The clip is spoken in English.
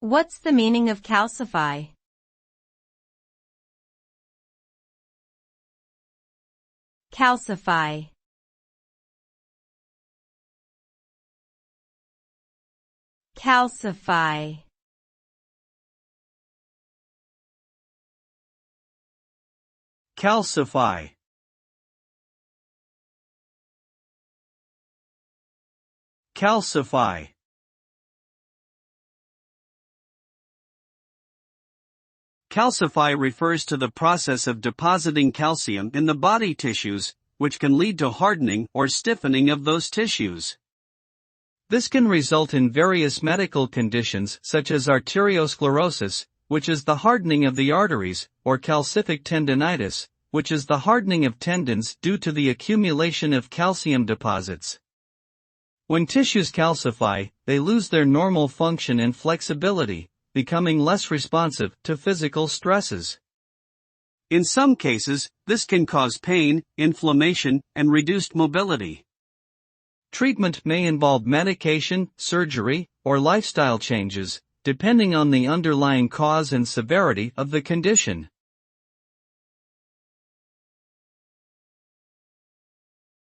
What's the meaning of calcify? Calcify. Calcify. Calcify. Calcify. Calcify refers to the process of depositing calcium in the body tissues, which can lead to hardening or stiffening of those tissues. This can result in various medical conditions such as arteriosclerosis, which is the hardening of the arteries, or calcific tendinitis, which is the hardening of tendons due to the accumulation of calcium deposits. When tissues calcify, they lose their normal function and flexibility, becoming less responsive to physical stresses. In some cases, this can cause pain, inflammation, and reduced mobility. Treatment may involve medication, surgery, or lifestyle changes, depending on the underlying cause and severity of the condition.